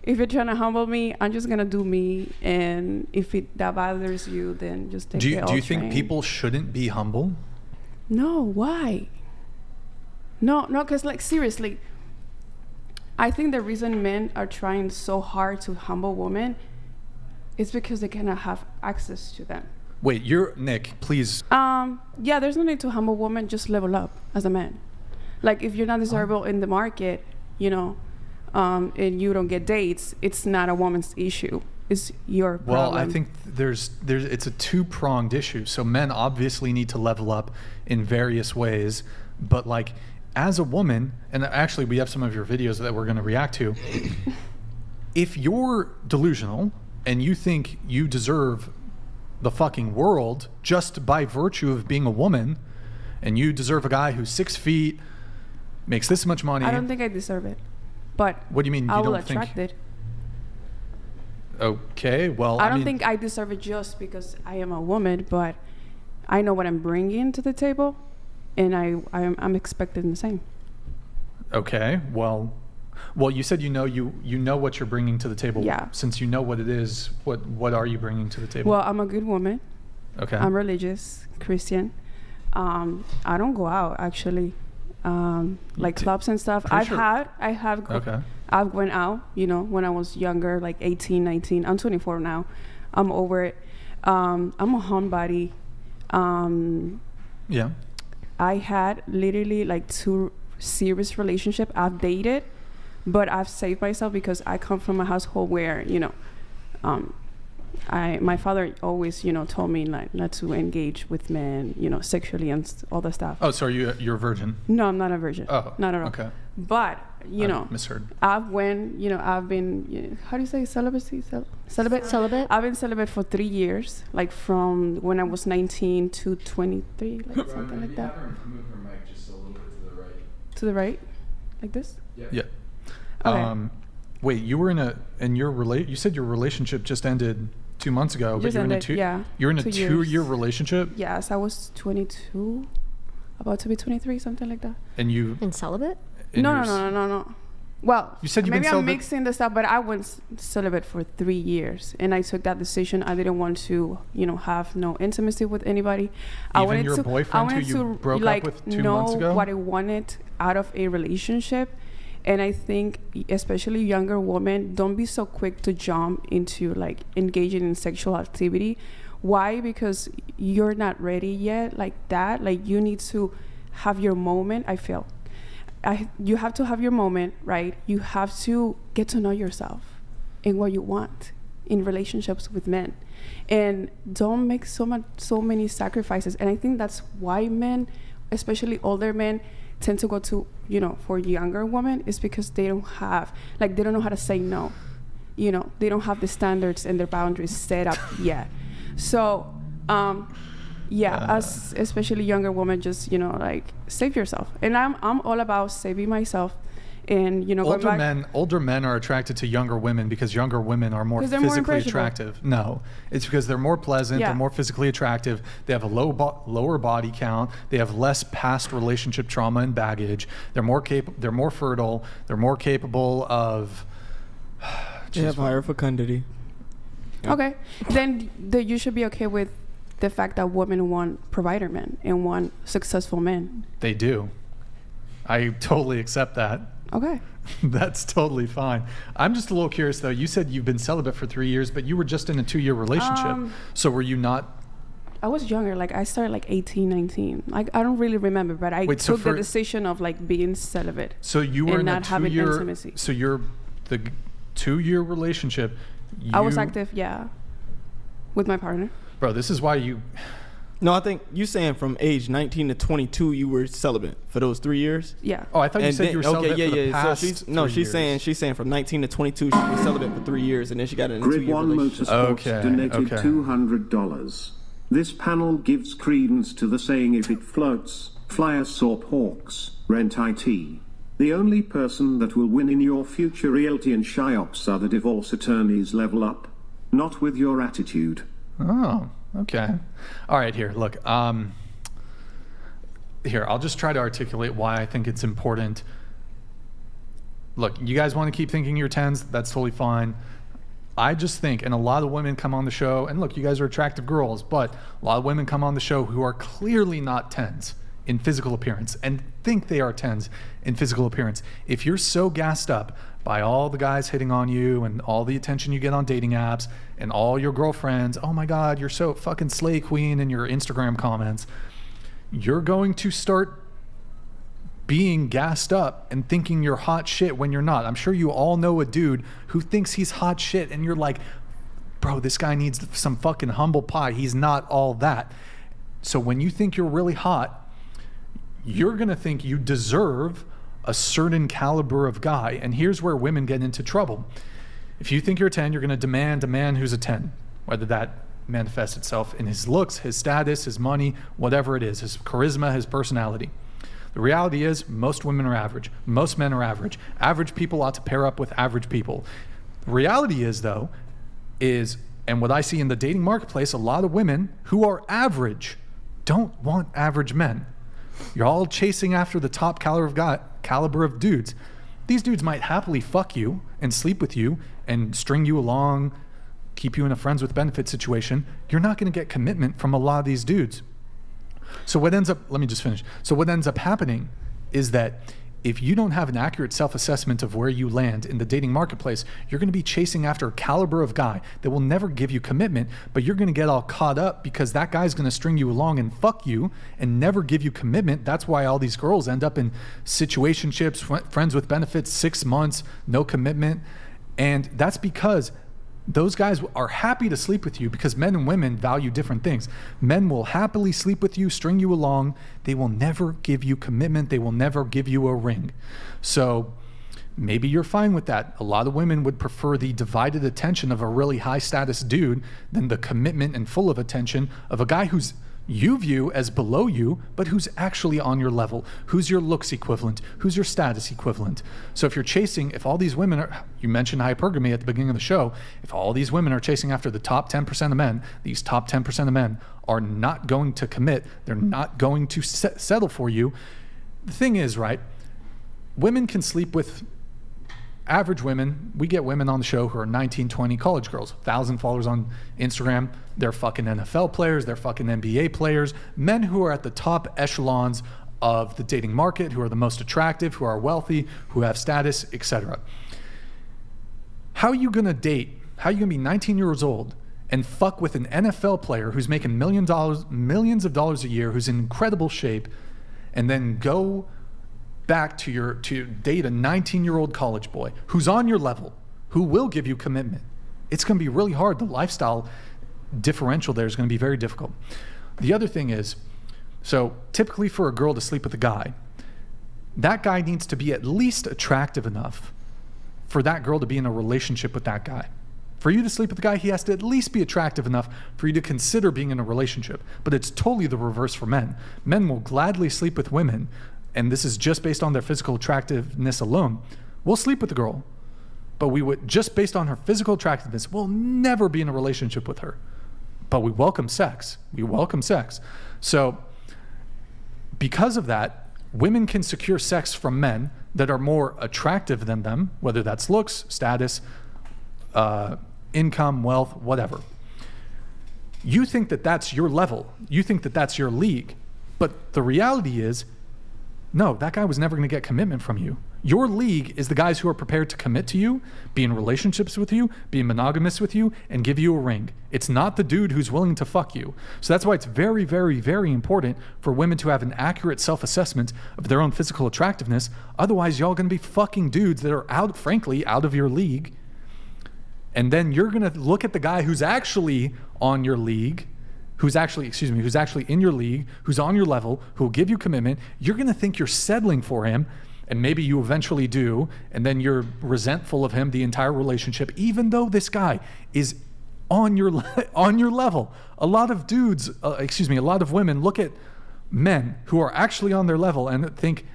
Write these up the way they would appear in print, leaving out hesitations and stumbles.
if you're trying to humble me, I'm just gonna do me, and if that bothers you, then just take it. Do you think people shouldn't be humble? No, why? No, because like seriously, I think the reason men are trying so hard to humble women is because they cannot have access to them. Wait, Nick, please. Yeah, there's no need to humble women. Just level up as a man. Like if you're not desirable in the market, you know, and you don't get dates, it's not a woman's issue. It's your problem. Well, I think it's a two-pronged issue. So men obviously need to level up in various ways, but like as a woman, and actually we have some of your videos that we're going to react to. If you're delusional and you think you deserve the fucking world just by virtue of being a woman, and you deserve a guy who's 6 feet, makes this much money. I don't think I deserve it. But what do you mean? I will attract it. Okay, well, I don't think I deserve it just because I am a woman, but I know what I'm bringing to the table, and I'm expecting the same. Okay, well, you said you know what you're bringing to the table. Yeah. Since you know what it is, what are you bringing to the table? Well, I'm a good woman. Okay. I'm religious, Christian. I don't go out actually, like clubs and stuff. I have. Okay. I've went out, you know, when I was younger, like 18, 19. I'm 24 now. I'm over it. I'm a homebody. Yeah. I had literally like 2 serious relationships. I've dated, but I've saved myself because I come from a household where, you know, my father always, you know, told me like not to engage with men, you know, sexually and all that stuff. Oh, so you're a virgin? No, I'm not a virgin. Oh, not at all. Okay. But you know, misheard. I've been, you know, how do you say celibacy? Celibate. I've been celibate for 3 years, like from when I was 19 to 23, like something like that. Move her mic just a little bit to the right. To the right, like this. Yeah. Okay. Wait, you were you said your relationship just ended 2 months ago, but you're in a 2-year relationship? Yes, I was 22, about to be 23, something like that. And you been celibate? No. Well, you said you've maybe been celibate? I'm mixing this up, but I was celibate for 3 years, and I took that decision. I didn't want to, you know, have no intimacy with anybody. Even your boyfriend who you broke up with 2 months ago? Know what I wanted out of a relationship. And I think especially younger women, don't be so quick to jump into like engaging in sexual activity. Why? Because you're not ready yet like that. Like you need to have your moment, I feel. You have to have your moment, right? You have to get to know yourself and what you want in relationships with men. And don't make so many sacrifices. And I think that's why men, especially older men, tend to go to, you know, for younger women is because they don't know how to say no. You know, they don't have the standards and their boundaries set up yet. So, as especially younger women, just, you know, like save yourself. And I'm all about saving myself. And, you know, older men are attracted to younger women because younger women are more physically attractive. No, it's because they're more pleasant, they're more physically attractive, they have a lower body count, they have less past relationship trauma and baggage, they're more fertile, they're more capable of... They have higher fecundity. Okay, then you should be okay with the fact that women want provider men and want successful men. They do. I totally accept that. Okay. That's totally fine. I'm just a little curious though. You said you've been celibate for 3 years, but you were just in a 2-year relationship. So were you not? I was younger. Like I started like 18, 19. Like I don't really remember, but I took the decision of like being celibate. So you were in not having intimacy. So you're the 2-year relationship. I was active, yeah, with my partner. Bro, this is why you... No, I think you saying from age 19 to 22 you were celibate for those 3 years. Yeah. Oh, I thought you said you were celibate for the past so she's saying from 19 to 22 she was celibate for 3 years and then she got in a 2-year relationship. Motorsports donated $200. This panel gives credence to the saying, if it floats, fly a Sorp Hawks, rent IT. The only person that will win in your future realty and SHIOPs are the divorce attorneys. Level up, not with your attitude. Oh, okay. All right, here, look. Here, I'll just try to articulate why I think it's important. look, you guys want to keep thinking you're 10s, that's totally fine. I just think, and a lot of women come on the show, and look, you guys are attractive girls, but a lot of women come on the show who are clearly not 10s in physical appearance and think they are 10s in physical appearance. If you're so gassed up by all the guys hitting on you and all the attention you get on dating apps and all your girlfriends, oh my God, you're so fucking slay queen in your Instagram comments, you're going to start being gassed up and thinking you're hot shit when you're not. I'm sure you all know a dude who thinks he's hot shit and you're like, bro, this guy needs some fucking humble pie. He's not all that. So when you think you're really hot, you're gonna think you deserve a certain caliber of guy. And here's where women get into trouble. If you think you're a 10, you're gonna demand a man who's a 10, whether that manifests itself in his looks, his status, his money, whatever it is, his charisma, his personality. The reality is most women are average. Most men are average. Average people ought to pair up with average people. The reality is, though, and what I see in the dating marketplace, a lot of women who are average don't want average men. You're all chasing after the top caliber of dudes. These dudes might happily fuck you and sleep with you and string you along, keep you in a friends with benefits situation. You're not going to get commitment from a lot of these dudes. So what ends up, let me just finish. So what ends up happening is that if you don't have an accurate self-assessment of where you land in the dating marketplace, you're going to be chasing after a caliber of guy that will never give you commitment, but you're going to get all caught up because that guy's going to string you along and fuck you and never give you commitment. That's why all these girls end up in situationships, friends with benefits, 6 months, no commitment. And that's because those guys are happy to sleep with you because men and women value different things. Men will happily sleep with you, string you along. They will never give you commitment. They will never give you a ring. So maybe you're fine with that. A lot of women would prefer the divided attention of a really high status dude than the commitment and full of attention of a guy who's you view as below you, but who's actually on your level, who's your looks equivalent, who's your status equivalent. So if you're chasing, if all these women are, you mentioned hypergamy at the beginning of the show, if all these women are chasing after the top 10% of men, these top 10% of men are not going to commit, they're not going to settle for you. The thing is, right, women can sleep with average women. We get women on the show who are 19, 20 college girls, 1,000 followers on Instagram. They're fucking NFL players. They're fucking NBA players. Men who are at the top echelons of the dating market, who are the most attractive, who are wealthy, who have status, etc. How are you going to date? How are you going to be 19 years old and fuck with an NFL player who's making millions of dollars a year, who's in incredible shape, and then go back to date a 19-year-old college boy who's on your level, who will give you commitment? It's going to be really hard. The lifestyle differential there is going to be very difficult. The other thing is, so typically for a girl to sleep with a guy, that guy needs to be at least attractive enough for that girl to be in a relationship with that guy. For you to sleep with a guy, he has to at least be attractive enough for you to consider being in a relationship. But it's totally the reverse for men. Men will gladly sleep with women, and this is just based on their physical attractiveness alone. We'll sleep with the girl, but we would, just based on her physical attractiveness, we'll never be in a relationship with her. But we welcome sex. We welcome sex. So because of that, women can secure sex from men that are more attractive than them, whether that's looks, status, income, wealth, whatever. You think that that's your level. You think that that's your league. But the reality is, no, that guy was never going to get commitment from you. Your league is the guys who are prepared to commit to you, be in relationships with you, be monogamous with you, and give you a ring. It's not the dude who's willing to fuck you. So that's why it's very, very, very important for women to have an accurate self-assessment of their own physical attractiveness. Otherwise, y'all going to be fucking dudes that are frankly, out of your league. And then you're going to look at the guy who's actually on your league, who's actually in your league, who's on your level, who will give you commitment. You're going to think you're settling for him, and maybe you eventually do, and then you're resentful of him the entire relationship, even though this guy is on your level. A lot of women look at men who are actually on their level and think,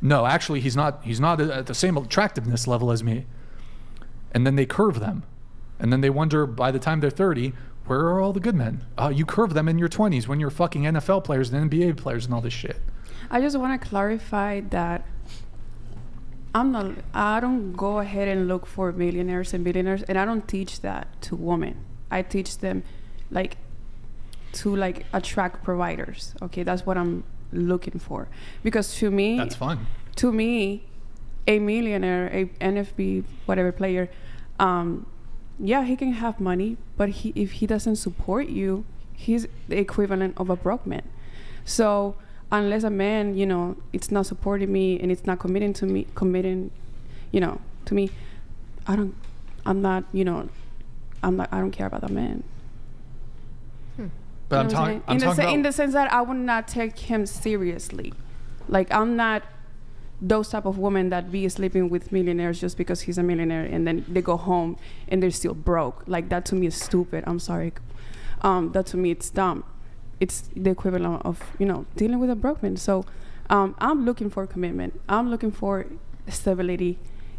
no, actually he's not at the same attractiveness level as me. And then they curve them. And then they wonder by the time they're 30, where are all the good men? You curve them in your 20s when you're fucking NFL players and NBA players and all this shit. I just want to clarify that I don't go ahead and look for millionaires and billionaires, and I don't teach that to women. I teach them like to like attract providers. Okay, that's what I'm looking for. Because to me, That's fun. to me, a millionaire, a NFB whatever player, yeah, he can have money, but if he doesn't support you, he's the equivalent of a broke man. So unless a man, it's not supporting me and it's not committing, to me, I don't care about that man. But I'm You know what talking. saying? I'm talking in the about. sense that I would not take him seriously. Like, I'm not those type of women that be sleeping with millionaires just because he's a millionaire and then they go home and they're still broke. Like, that to me is stupid. I'm sorry. That to me, it's dumb. It's the equivalent of, dealing with a broke man. So I'm looking for commitment. I'm looking for stability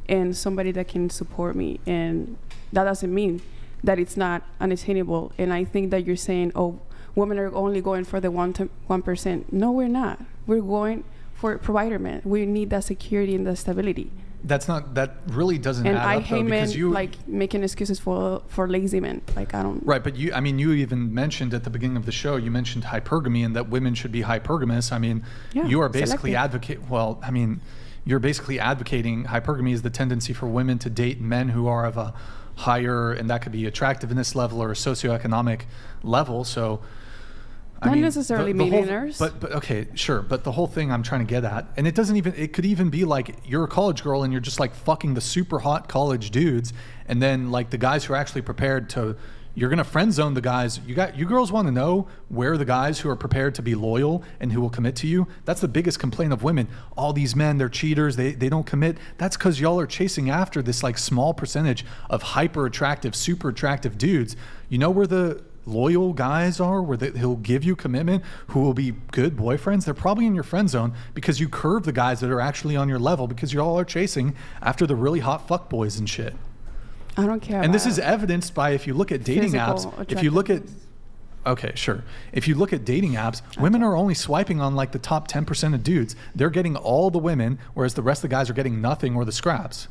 and somebody that can support me. And that doesn't mean that it's not unattainable. And I think that you're saying, oh, women are only going for the 1%. No, we're not. We're going for provider men. We need that security and that stability. That really doesn't And add I up though, hate men because you like making excuses for lazy men. Like, I don't. Right, but you even mentioned at the beginning of the show, you mentioned hypergamy and that women should be hypergamous. I mean, Yeah, you are basically selective. you're basically advocating hypergamy is the tendency for women to date men who are of a higher, and that could be attractiveness level or a socioeconomic level. So, Not necessarily the whole- millionaires. but okay, sure. But the whole thing I'm trying to get at, and it could even be like you're a college girl and you're just like fucking the super hot college dudes, and then like the guys who are actually prepared to, you're gonna friend zone the guys. You girls want to know where the guys who are prepared to be loyal and who will commit to you. That's the biggest complaint of women. All these men, they're cheaters. They don't commit. That's because y'all are chasing after this like small percentage of hyper attractive, super attractive dudes. You know where the loyal guys are, where he'll give you commitment, who will be good boyfriends? They're probably in your friend zone because you curve the guys that are actually on your level because you all are chasing after the really hot fuck boys and shit. I don't care. And this about is evidenced by, if you look at dating physical apps, if you look at, okay, sure. If you look at dating apps, women are only swiping on like the top 10% of dudes. They're getting all the women, whereas the rest of the guys are getting nothing or the scraps.